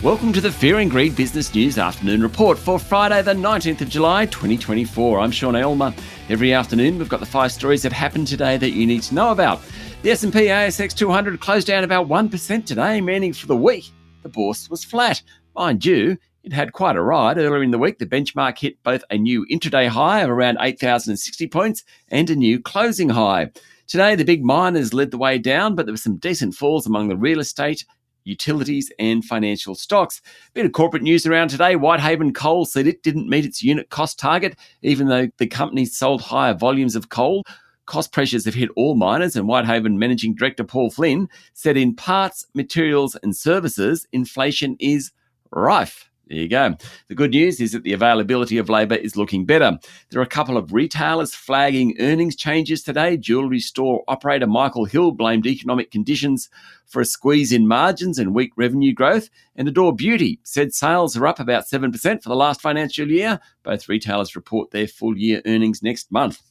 Welcome to the Fear and Greed Business News Afternoon Report for Friday the 19th of July 2024. I'm Sean Aylmer. Every afternoon we've got the 5 stories that happened today that you need to know about. The S&P ASX 200 closed down about 1% today, meaning for the week the bourse was flat. Mind you, it had quite a ride. Earlier in the week, the benchmark hit both a new intraday high of around 8,060 points and a new closing high. Today, the big miners led the way down, but there were some decent falls among the real estate, utilities and financial stocks. Bit of corporate news around today. Whitehaven Coal said it didn't meet its unit cost target, even though the company sold higher volumes of coal. Cost pressures have hit all miners, and Whitehaven Managing Director Paul Flynn said in parts, materials and services, inflation is rife. There you go. The good news is that the availability of labour is looking better. There are a couple of retailers flagging earnings changes today. Jewellery store operator Michael Hill blamed economic conditions for a squeeze in margins and weak revenue growth. And Adore Beauty said sales are up about 7% for the last financial year. Both retailers report their full year earnings next month.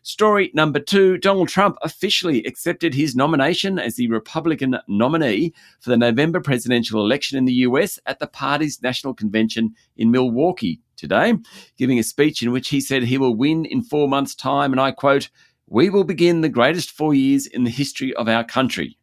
Story number 2, Donald Trump officially accepted his nomination as the Republican nominee for the November presidential election in the US at the party's national convention in Milwaukee today, giving a speech in which he said he will win in 4 months' time, and I quote, "We will begin the greatest 4 years in the history of our country."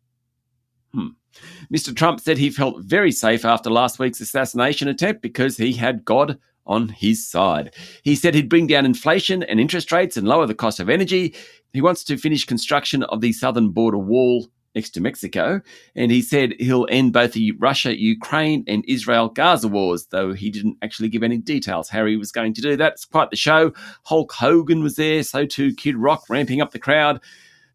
Mr. Trump said he felt very safe after last week's assassination attempt because he had God on his side. He said he'd bring down inflation and interest rates and lower the cost of energy. He wants to finish construction of the southern border wall next to Mexico. And he said he'll end both the Russia, Ukraine and Israel Gaza wars, though he didn't actually give any details how he was going to do that. It's quite the show. Hulk Hogan was there, so too Kid Rock ramping up the crowd.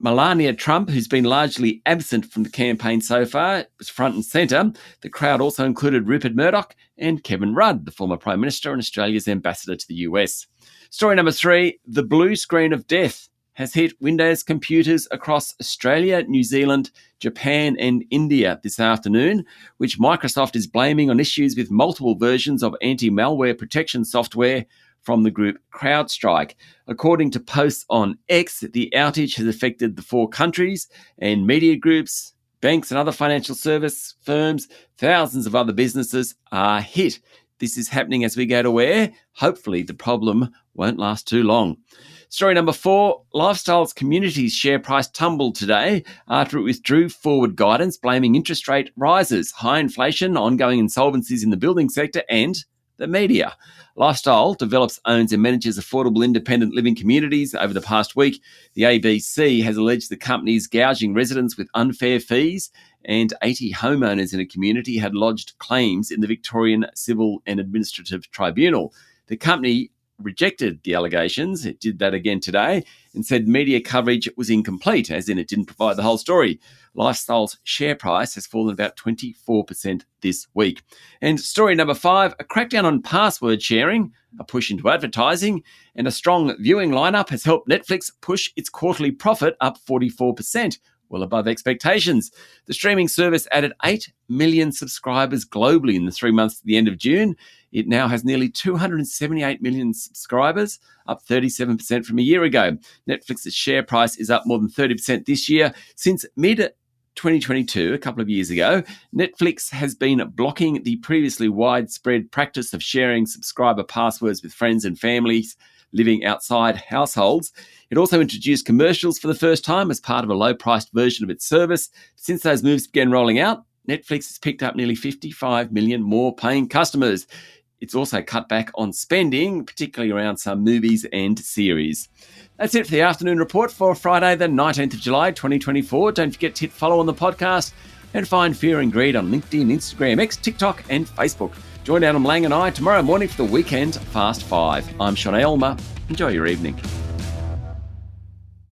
Melania Trump, who's been largely absent from the campaign so far, was front and centre. The crowd also included Rupert Murdoch and Kevin Rudd, the former Prime Minister and Australia's ambassador to the US. Story number 3, the blue screen of death has hit Windows computers across Australia, New Zealand, Japan and India this afternoon, which Microsoft is blaming on issues with multiple versions of anti-malware protection software from the group CrowdStrike. According to posts on X, the outage has affected the 4 countries and media groups, banks and other financial service firms. Thousands of other businesses are hit. This is happening as we go to air. Hopefully the problem won't last too long. Story number 4, Lifestyle's Communities share price tumbled today after it withdrew forward guidance, blaming interest rate rises, high inflation, ongoing insolvencies in the building sector and the media. Lifestyle develops, owns and manages affordable independent living communities. Over the past week, the ABC has alleged the company is gouging residents with unfair fees, and 80 homeowners in a community had lodged claims in the Victorian Civil and Administrative Tribunal. The company rejected the allegations. It did that again today and said media coverage was incomplete, as in it didn't provide the whole story. Lifestyle's share price has fallen about 24% this week. And story number 5, a crackdown on password sharing, a push into advertising, and a strong viewing lineup has helped Netflix push its quarterly profit up 44%. Well above expectations. The streaming service added 8 million subscribers globally in the 3 months to the end of June. It now has nearly 278 million subscribers, up 37% from a year ago. Netflix's share price is up more than 30% this year. Since mid-2022, a couple of years ago, Netflix has been blocking the previously widespread practice of sharing subscriber passwords with friends and families living outside households. It also introduced commercials for the first time as part of a low-priced version of its service. Since those moves began rolling out, Netflix has picked up nearly 55 million more paying customers. It's also cut back on spending, particularly around some movies and series. That's it for the afternoon report for Friday, the 19th of July, 2024. Don't forget to hit follow on the podcast and find Fear and Greed on LinkedIn, Instagram, X, TikTok and Facebook. Join Adam Lang and I tomorrow morning for the weekend Fast 5. I'm Sean Aylmer. Enjoy your evening.